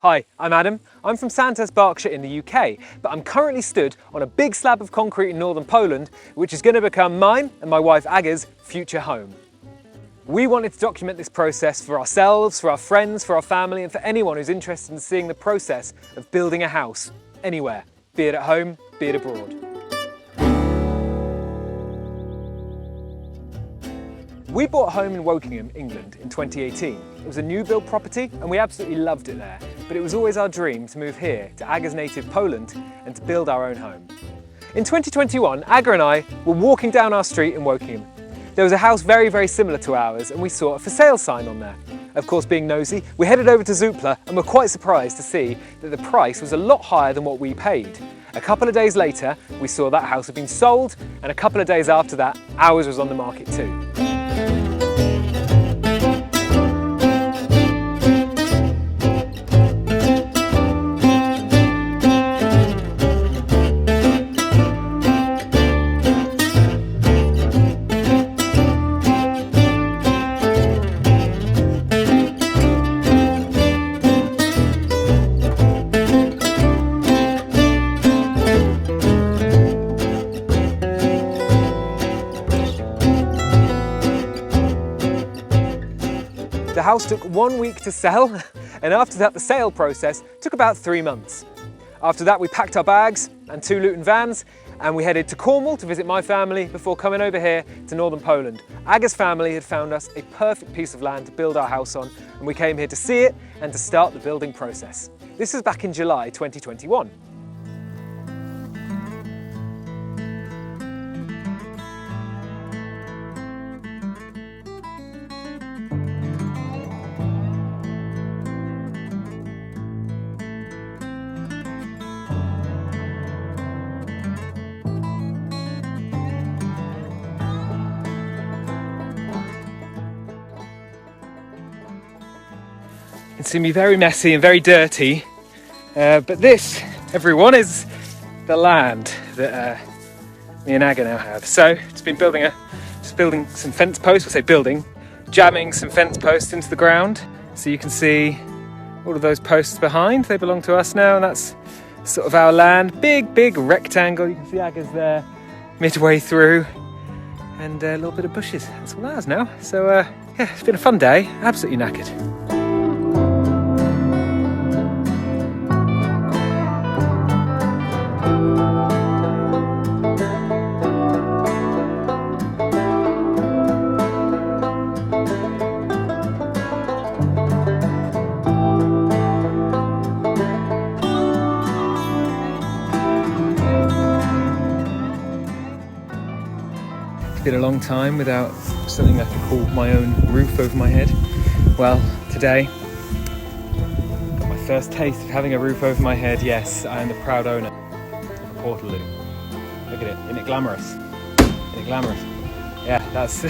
Hi, I'm Adam. I'm from Sandhurst, Berkshire in the UK, but I'm currently stood on a big slab of concrete in northern Poland, which is going to become mine and my wife Aga's future home. We wanted to document this process for ourselves, for our friends, for our family, and for anyone who's interested in seeing the process of building a house, anywhere, be it at home, be it abroad. We bought a home in Wokingham, England in 2018. It was a new build property and we absolutely loved it there, but it was always our dream to move here to Aga's native Poland and to build our own home. In 2021, Aga and I were walking down our street in Wokingham. There was a house very similar to ours and we saw a for sale sign on there. Of course, being nosy, we headed over to Zoopla and were quite surprised to see that the price was a lot higher than what we paid. A couple of days later, we saw that house had been sold, and a couple of days after that, ours was on the market too. The house took 1 week to sell, and after that the sale process took about 3 months. After that we packed our bags and 2 Luton vans and we headed to Cornwall to visit my family before coming over here to northern Poland. Aga's family had found us a perfect piece of land to build our house on, and we came here to see it and to start the building process. This was back in July 2021. It's going to be very messy and very dirty, but this, everyone, is the land that me and Aga now have. So it's been just building some fence posts, jamming some fence posts into the ground. So you can see all of those posts behind, they belong to us now, and that's sort of our land. Big rectangle, you can see Aga's there midway through, and a little bit of bushes. That's all ours now. So yeah, it's been a fun day, absolutely knackered. It's been a long time without something I can call my own roof over my head. Well, today, got my first taste of having a roof over my head. Yes, I am the proud owner of a Portaloo. Look at it, isn't it glamorous? Isn't it glamorous? Yeah, that's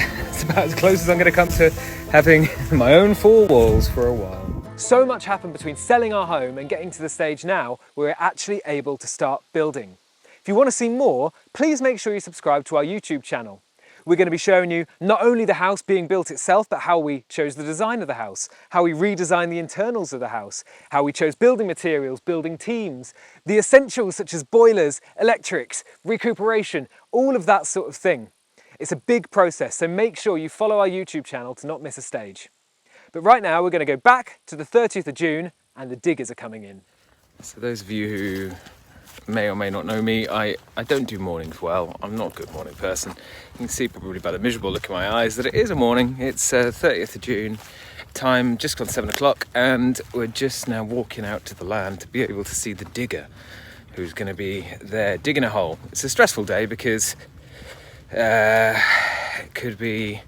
about as close as I'm going to come to having my own 4 walls for a while. So much happened between selling our home and getting to the stage now where we're actually able to start building. If you want to see more, please make sure you subscribe to our YouTube channel. We're going to be showing you not only the house being built itself, but how we chose the design of the house, how we redesigned the internals of the house, how we chose building materials, building teams, the essentials such as boilers, electrics, recuperation, all of that sort of thing. It's a big process, so make sure you follow our YouTube channel to not miss a stage. But right now we're going to go back to the 30th of June and the diggers are coming in. So those of you who may or may not know me, I don't do mornings well. I'm not a good morning person. You can see probably by the miserable look in my eyes that it is a morning. It's 30th of June, time just gone 7 o'clock, and we're just now walking out to the land to be able to see the digger who's going to be there digging a hole. It's a stressful day because it could be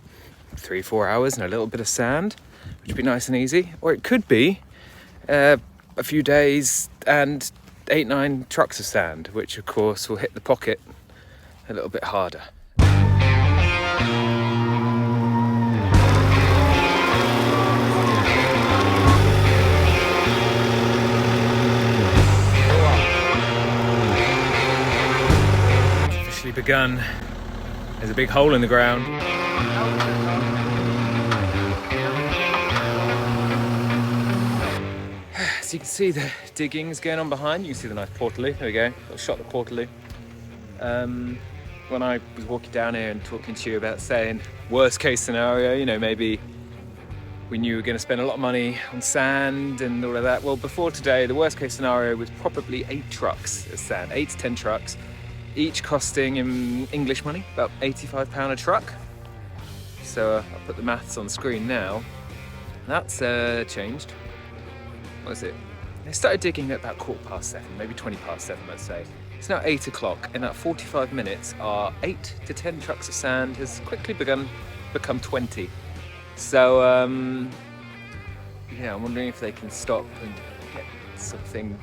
3-4 hours and a little bit of sand, which would be nice and easy, or it could be a few days and 8-9 trucks of sand, which of course will hit the pocket a little bit harder. It's officially begun. There's a big hole in the ground. So you can see the diggings going on behind. You can see the nice portaloo. There we go. Got a shot at the portaloo. When I was walking down here and talking to you about saying worst case scenario, you know, maybe we knew we were going to spend a lot of money on sand and all of that. Well, before today, the worst case scenario was probably 8 trucks of sand, 8 to 10 trucks, each costing in English money about £85 a truck. So I'll put the maths on screen now. That's changed. What is it? They started digging at about 7:15, maybe 7:20, let's say. It's now 8 o'clock. In that 45 minutes, our 8 to 10 trucks of sand has quickly become 20. So, yeah, I'm wondering if they can stop and get something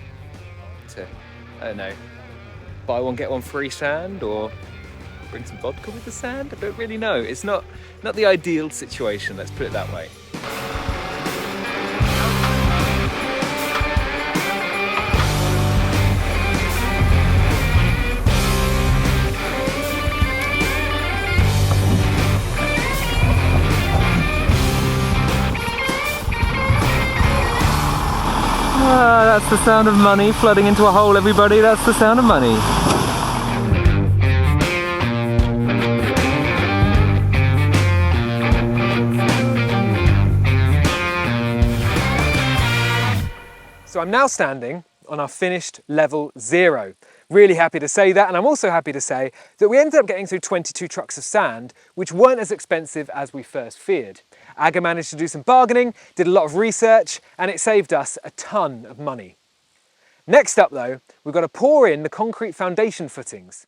to, I don't know, buy one, get one free sand, or bring some vodka with the sand. I don't really know. It's not the ideal situation, let's put it that way. That's the sound of money flooding into a hole, everybody. That's the sound of money. So I'm now standing on our finished level 0. Really happy to say that, and I'm also happy to say that we ended up getting through 22 trucks of sand, which weren't as expensive as we first feared. Aga managed to do some bargaining, did a lot of research, and it saved us a ton of money. Next up though, we've got to pour in the concrete foundation footings.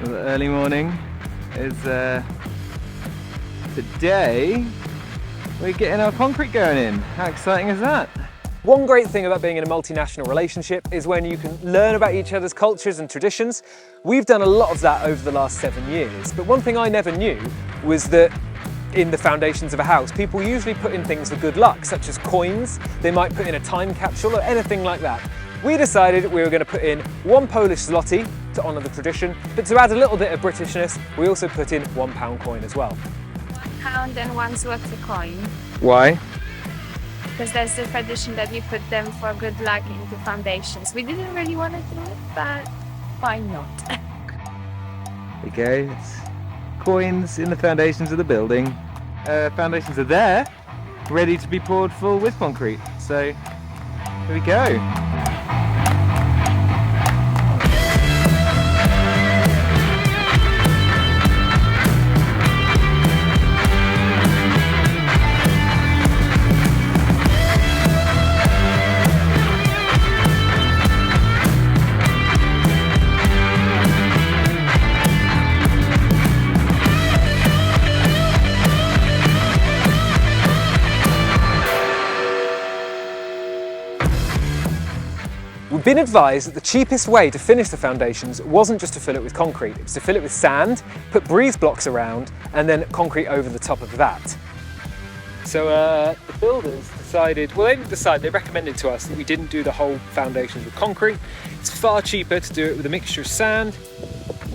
So the early morning is today we're getting our concrete going in. How exciting is that? One great thing about being in a multinational relationship is when you can learn about each other's cultures and traditions. We've done a lot of that over the last 7 years, but one thing I never knew was that in the foundations of a house, people usually put in things for good luck, such as coins. They might put in a time capsule or anything like that. We decided we were going to put in 1 Polish zloty to honour the tradition, but to add a little bit of Britishness, we also put in £1 coin as well. £1 and 1 zloty coin. Why? Because there's the tradition that you put them for good luck into foundations. We didn't really want to do it, but why not? There you go. It's coins in the foundations of the building. Foundations are there, ready to be poured full with concrete. So here we go. We've been advised that the cheapest way to finish the foundations wasn't just to fill it with concrete, it was to fill it with sand, put breeze blocks around, and then concrete over the top of that. So the builders decided, well, they didn't decide, they recommended to us that we didn't do the whole foundations with concrete. It's far cheaper to do it with a mixture of sand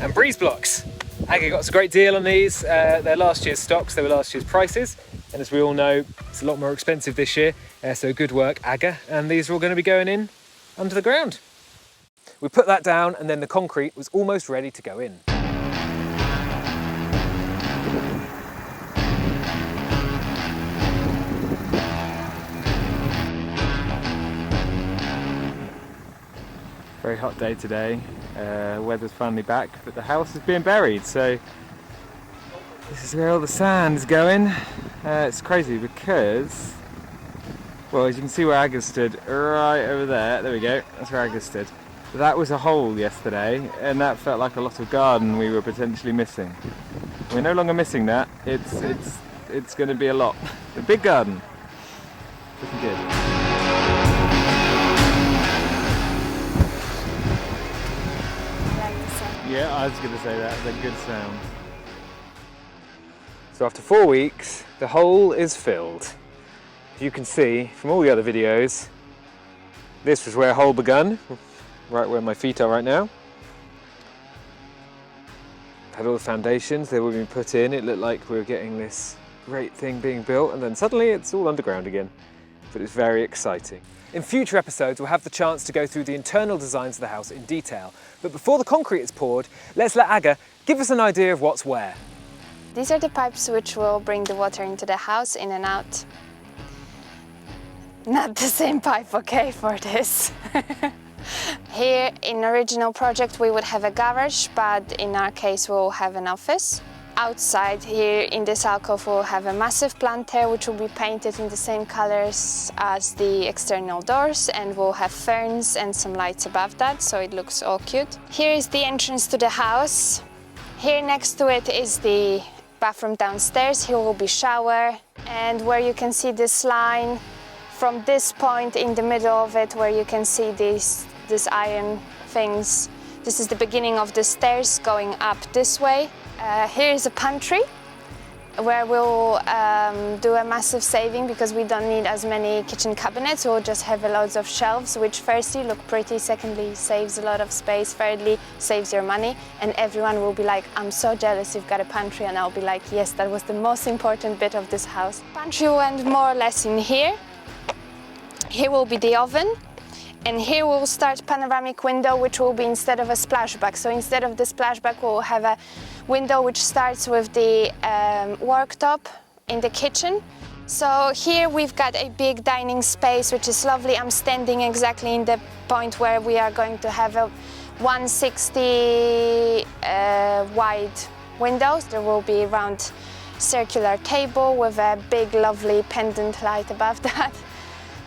and breeze blocks. Aga got us a great deal on these. They're last year's stocks, they were last year's prices. And as we all know, it's a lot more expensive this year. So good work, Aga. And these are all going to be going in under the ground. We put that down and then the concrete was almost ready to go in. Very hot day today. Weather's finally back, but the house is being buried, so this is where all the sand's going. It's crazy because, well, as you can see where Aga stood, right over there, there we go, that's where Aga stood. That was a hole yesterday, and that felt like a lot of garden we were potentially missing. We're no longer missing that, it's going to be a lot. A big garden. Looking good. Yeah, I was going to say that, it's a good sound. So after 4 weeks, the hole is filled. As you can see from all the other videos, this was where a hole begun, right where my feet are right now. Had all the foundations, they were being put in. It looked like we were getting this great thing being built, and then suddenly it's all underground again. But it's very exciting. In future episodes, we'll have the chance to go through the internal designs of the house in detail. But before the concrete is poured, let's let Aga give us an idea of what's where. These are the pipes which will bring the water into the house, in and out. Not the same pipe, okay, for this. Here in original project we would have a garage, but in our case we'll have an office. Outside here in this alcove we'll have a massive planter which will be painted in the same colors as the external doors, and we'll have ferns and some lights above that, so it looks all cute. Here is the entrance to the house. Here next to it is the bathroom downstairs. Here will be shower, and where you can see this line from this point in the middle of it where you can see these iron things. This is the beginning of the stairs going up this way. Here is a pantry where we'll do a massive saving because we don't need as many kitchen cabinets. We'll just have loads of shelves, which firstly look pretty, secondly saves a lot of space, thirdly saves your money, and everyone will be like, I'm so jealous you've got a pantry, and I'll be like, yes, that was the most important bit of this house. Pantry will end more or less in here. Here will be the oven. And here we'll start panoramic window, which will be instead of a splashback. So instead of the splashback, we'll have a window which starts with the worktop in the kitchen. So here we've got a big dining space, which is lovely. I'm standing exactly in the point where we are going to have a 160 wide windows. There will be a round circular table with a big, lovely pendant light above that.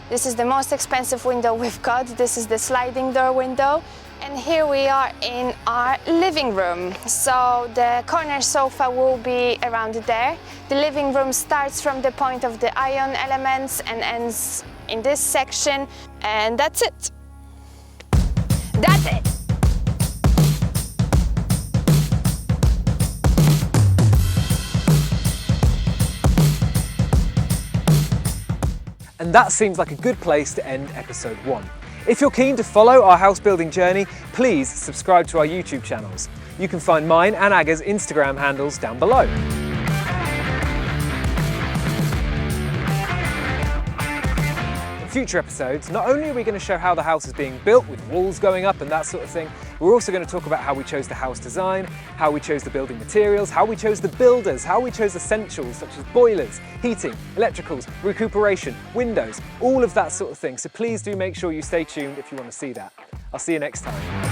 This is the most expensive window we've got. This is the sliding door window. And here we are in our living room. So the corner sofa will be around there. The living room starts from the point of the iron elements and ends in this section. And that's it. That's it. And that seems like a good place to end episode 1. If you're keen to follow our house building journey, please subscribe to our YouTube channels. You can find mine and Aga's Instagram handles down below. In future episodes, not only are we going to show how the house is being built with walls going up and that sort of thing, we're also going to talk about how we chose the house design, how we chose the building materials, how we chose the builders, how we chose essentials such as boilers, heating, electricals, recuperation, windows, all of that sort of thing. So please do make sure you stay tuned if you want to see that. I'll see you next time.